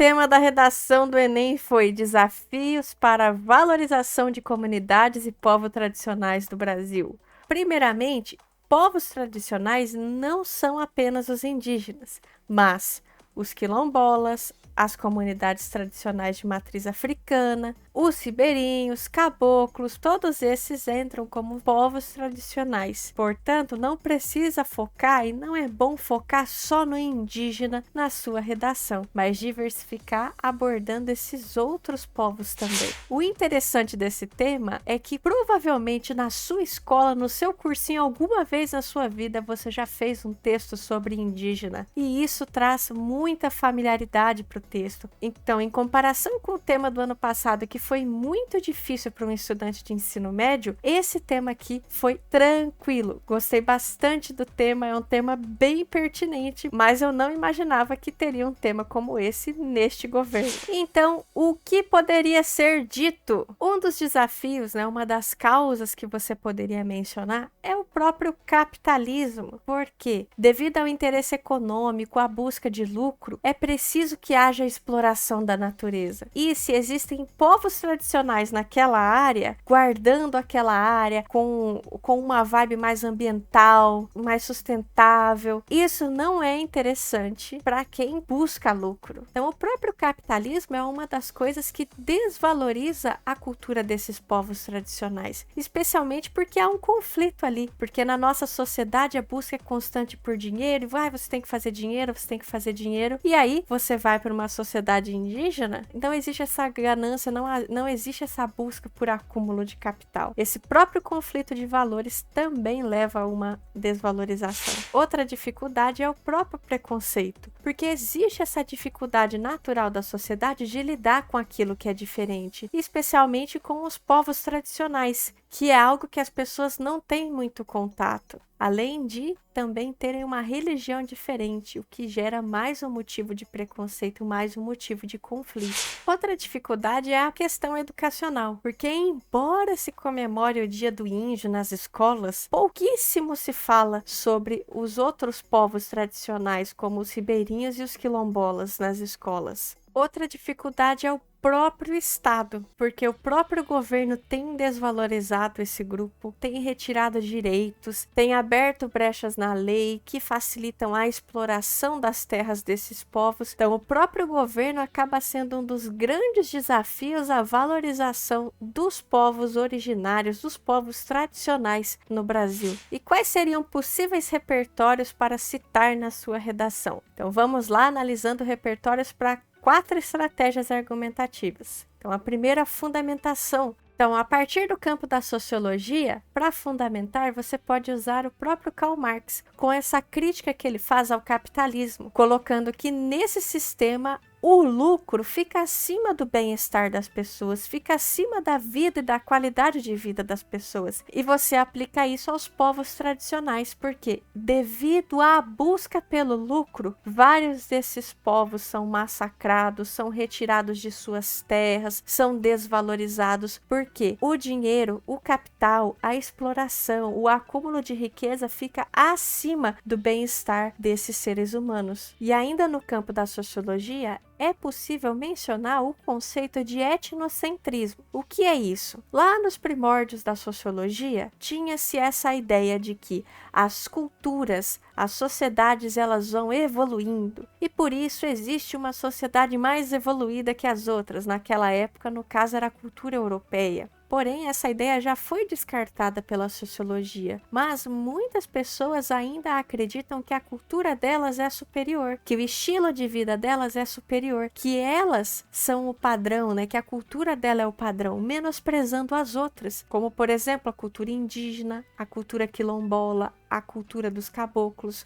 tema da redação do Enem foi Desafios para a valorização de comunidades e povos tradicionais do Brasil. Primeiramente, povos tradicionais não são apenas os indígenas, mas os quilombolas, as comunidades tradicionais de matriz africana, os ribeirinhos, caboclos, todos esses entram como povos tradicionais. Portanto, não precisa focar e não é bom focar só no indígena na sua redação, mas diversificar abordando esses outros povos também. O interessante desse tema é que provavelmente na sua escola, no seu cursinho, alguma vez na sua vida você já fez um texto sobre indígena e isso traz muita familiaridade para o texto. Então, em comparação com o tema do ano passado, que foi muito difícil para um estudante de ensino médio, esse tema aqui foi tranquilo. Gostei bastante do tema, é um tema bem pertinente, mas eu não imaginava que teria um tema como esse neste governo. Então, o que poderia ser dito? Um dos desafios, uma das causas que você poderia mencionar é o próprio capitalismo, porque devido ao interesse econômico, à busca de lucro, é preciso que haja exploração da natureza. E se existem povos tradicionais naquela área, guardando aquela área com uma vibe mais ambiental, mais sustentável, isso não é interessante para quem busca lucro. Então, o próprio capitalismo é uma das coisas que desvaloriza a cultura desses povos tradicionais, especialmente porque há um conflito ali, porque na nossa sociedade a busca é constante por dinheiro, você tem que fazer dinheiro, você tem que fazer dinheiro, e aí você vai para uma sociedade indígena, então existe essa ganância, não existe essa busca por acúmulo de capital. Esse próprio conflito de valores também leva a uma desvalorização. Outra dificuldade é o próprio preconceito, porque existe essa dificuldade natural da sociedade de lidar com aquilo que é diferente, especialmente com os povos tradicionais, que é algo que as pessoas não têm muito contato. Além de também terem uma religião diferente, o que gera mais um motivo de preconceito, mais um motivo de conflito. Outra dificuldade é a questão educacional, porque embora se comemore o Dia do Índio nas escolas, pouquíssimo se fala sobre os outros povos tradicionais, como os ribeirinhos e os quilombolas nas escolas. Outra dificuldade é o próprio Estado, porque o próprio governo tem desvalorizado esse grupo, tem retirado direitos, tem aberto brechas na lei que facilitam a exploração das terras desses povos. Então, o próprio governo acaba sendo um dos grandes desafios à valorização dos povos originários, dos povos tradicionais no Brasil. E quais seriam possíveis repertórios para citar na sua redação? Então, vamos lá analisando repertórios para 4 estratégias argumentativas. Então, a primeira, a fundamentação. Então, a partir do campo da sociologia, para fundamentar, você pode usar o próprio Karl Marx, com essa crítica que ele faz ao capitalismo, colocando que nesse sistema o lucro fica acima do bem-estar das pessoas, fica acima da vida e da qualidade de vida das pessoas. E você aplica isso aos povos tradicionais, porque devido à busca pelo lucro, vários desses povos são massacrados, são retirados de suas terras, são desvalorizados, porque o dinheiro, o capital, a exploração, o acúmulo de riqueza fica acima do bem-estar desses seres humanos. E ainda no campo da sociologia, é possível mencionar o conceito de etnocentrismo. O que é isso? Lá nos primórdios da sociologia, tinha-se essa ideia de que as culturas, as sociedades, elas vão evoluindo e por isso existe uma sociedade mais evoluída que as outras. Naquela época, no caso, era a cultura europeia. Porém, essa ideia já foi descartada pela sociologia, mas muitas pessoas ainda acreditam que a cultura delas é superior, que o estilo de vida delas é superior, que elas são o padrão, que a cultura dela é o padrão, menosprezando as outras, como por exemplo a cultura indígena, a cultura quilombola, a cultura dos caboclos.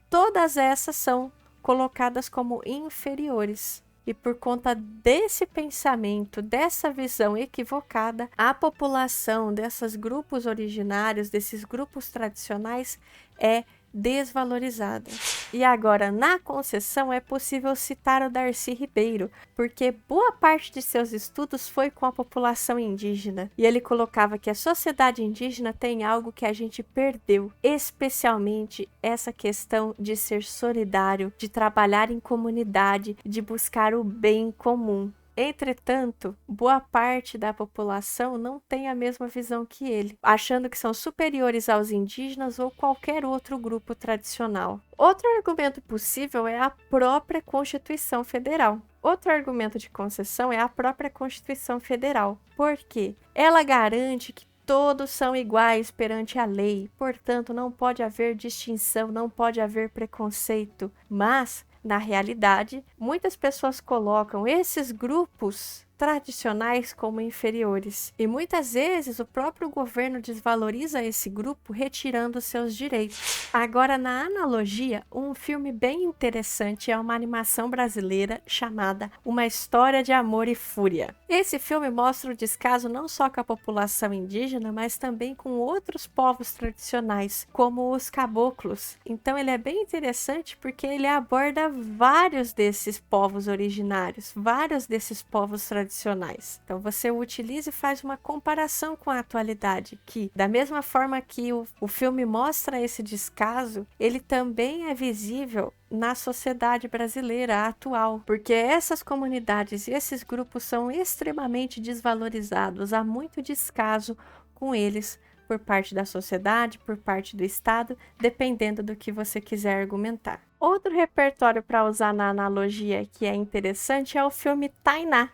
Todas essas são colocadas como inferiores. E por conta desse pensamento, dessa visão equivocada, a população desses grupos originários, desses grupos tradicionais, é desvalorizada. E agora, na concessão, é possível citar o Darcy Ribeiro, porque boa parte de seus estudos foi com a população indígena. E ele colocava que a sociedade indígena tem algo que a gente perdeu, especialmente essa questão de ser solidário, de trabalhar em comunidade, de buscar o bem comum. Entretanto, boa parte da população não tem a mesma visão que ele, achando que são superiores aos indígenas ou qualquer outro grupo tradicional. Outro argumento possível é a própria Constituição Federal. Outro argumento de concessão é a própria Constituição Federal. Por quê? Ela garante que todos são iguais perante a lei, portanto, não pode haver distinção, não pode haver preconceito, mas na realidade, muitas pessoas colocam esses grupos tradicionais como inferiores. E muitas vezes o próprio governo desvaloriza esse grupo, retirando seus direitos. Agora, na analogia, um filme bem interessante é uma animação brasileira chamada Uma História de Amor e Fúria. Esse filme mostra o descaso não só com a população indígena, mas também com outros povos tradicionais, como os caboclos. Então ele é bem interessante porque ele aborda vários desses povos originários, vários desses povos tradicionais. Então você utiliza e faz uma comparação com a atualidade, que da mesma forma que o filme mostra esse descaso, ele também é visível na sociedade brasileira atual, porque essas comunidades e esses grupos são extremamente desvalorizados, há muito descaso com eles por parte da sociedade, por parte do Estado, dependendo do que você quiser argumentar. Outro repertório para usar na analogia que é interessante é o filme Tainá,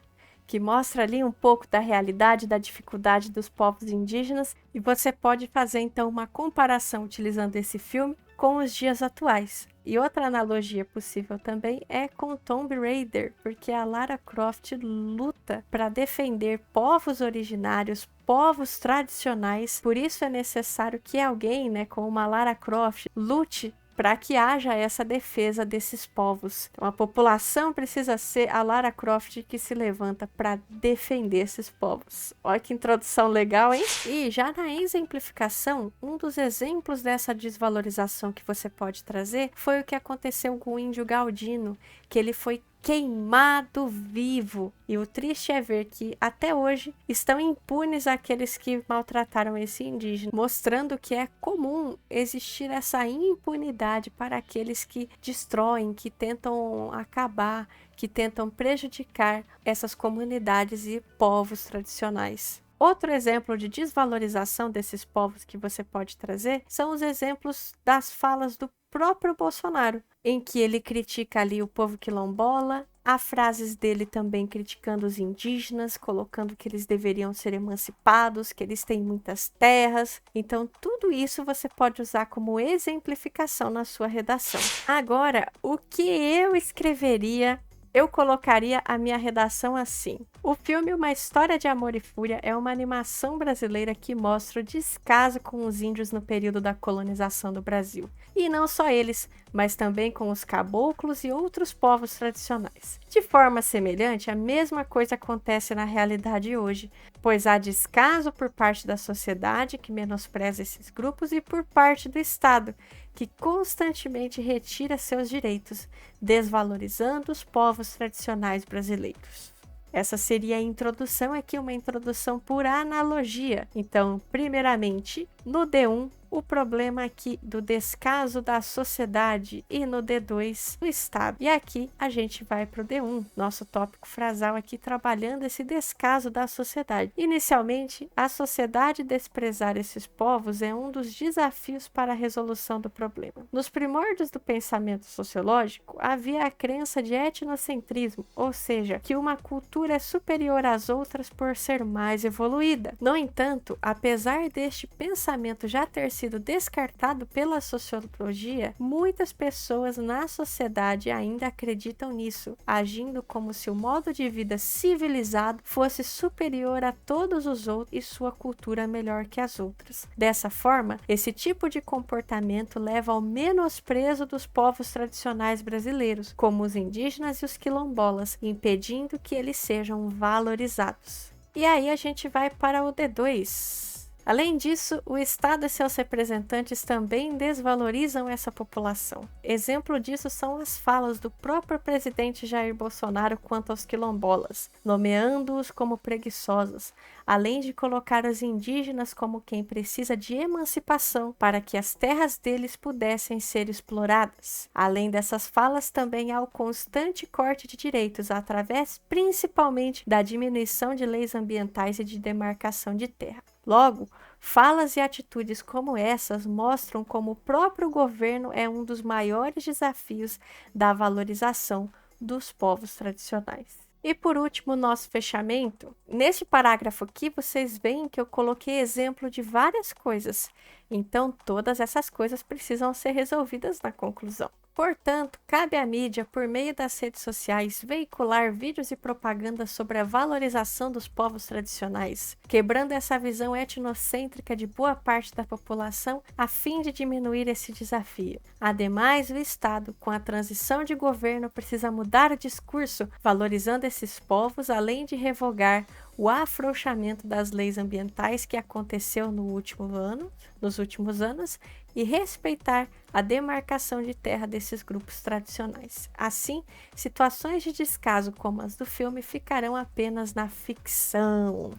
que mostra ali um pouco da realidade, da dificuldade dos povos indígenas, e você pode fazer então uma comparação utilizando esse filme com os dias atuais. E outra analogia possível também é com Tomb Raider, porque a Lara Croft luta para defender povos originários, povos tradicionais, por isso é necessário que alguém, como uma Lara Croft, lute para que haja essa defesa desses povos. Então, a população precisa ser a Lara Croft que se levanta para defender esses povos. Olha que introdução legal, hein? E já na exemplificação, um dos exemplos dessa desvalorização que você pode trazer foi o que aconteceu com o índio Galdino, que ele foi queimado vivo. E o triste é ver que até hoje estão impunes aqueles que maltrataram esse indígena, mostrando que é comum existir essa impunidade para aqueles que destroem, que tentam acabar, que tentam prejudicar essas comunidades e povos tradicionais. Outro exemplo de desvalorização desses povos que você pode trazer são os exemplos das falas do próprio Bolsonaro, em que ele critica ali o povo quilombola, há frases dele também criticando os indígenas, colocando que eles deveriam ser emancipados, que eles têm muitas terras. Então, tudo isso você pode usar como exemplificação na sua redação. Agora, o que eu escreveria? Eu colocaria a minha redação assim. O filme Uma História de Amor e Fúria é uma animação brasileira que mostra o descaso com os índios no período da colonização do Brasil. E não só eles, mas também com os caboclos e outros povos tradicionais. De forma semelhante, a mesma coisa acontece na realidade hoje, pois há descaso por parte da sociedade, que menospreza esses grupos, e por parte do Estado, que constantemente retira seus direitos, desvalorizando os povos tradicionais brasileiros. Essa seria a introdução aqui, uma introdução por analogia. Então, primeiramente, no D1, o problema aqui do descaso da sociedade, e no D2, do Estado. E aqui a gente vai para o D1, nosso tópico frasal aqui, trabalhando esse descaso da sociedade. Inicialmente, a sociedade desprezar esses povos é um dos desafios para a resolução do problema. Nos primórdios do pensamento sociológico, havia a crença de etnocentrismo, ou seja, que uma cultura é superior às outras por ser mais evoluída. No entanto, apesar deste pensamento já ter sido descartado pela sociologia, muitas pessoas na sociedade ainda acreditam nisso, agindo como se o modo de vida civilizado fosse superior a todos os outros e sua cultura melhor que as outras. Dessa forma, esse tipo de comportamento leva ao menosprezo dos povos tradicionais brasileiros, como os indígenas e os quilombolas, impedindo que eles sejam valorizados. E aí a gente vai para o D2. Além disso, o Estado e seus representantes também desvalorizam essa população. Exemplo disso são as falas do próprio presidente Jair Bolsonaro quanto aos quilombolas, nomeando-os como preguiçosos, além de colocar os indígenas como quem precisa de emancipação para que as terras deles pudessem ser exploradas. Além dessas falas, também há o constante corte de direitos através principalmente da diminuição de leis ambientais e de demarcação de terra. Logo, falas e atitudes como essas mostram como o próprio governo é um dos maiores desafios da valorização dos povos tradicionais. E por último, nosso fechamento. Neste parágrafo aqui, vocês veem que eu coloquei exemplo de várias coisas. Então, todas essas coisas precisam ser resolvidas na conclusão. Portanto, cabe à mídia, por meio das redes sociais, veicular vídeos e propagandas sobre a valorização dos povos tradicionais, quebrando essa visão etnocêntrica de boa parte da população a fim de diminuir esse desafio. Ademais, o Estado, com a transição de governo, precisa mudar o discurso, valorizando esses povos, além de revogar o afrouxamento das leis ambientais que aconteceu nos últimos anos e respeitar a demarcação de terra desses grupos tradicionais. Assim, situações de descaso como as do filme ficarão apenas na ficção.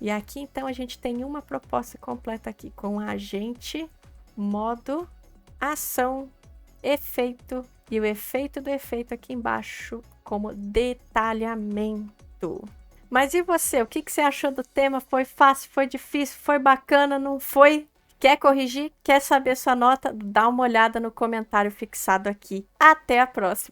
E aqui então a gente tem uma proposta completa aqui com agente, modo, ação, efeito e o efeito do efeito aqui embaixo como detalhamento. Mas e você? O que você achou do tema? Foi fácil? Foi difícil? Foi bacana? Não foi? Quer corrigir? Quer saber sua nota? Dá uma olhada no comentário fixado aqui. Até a próxima!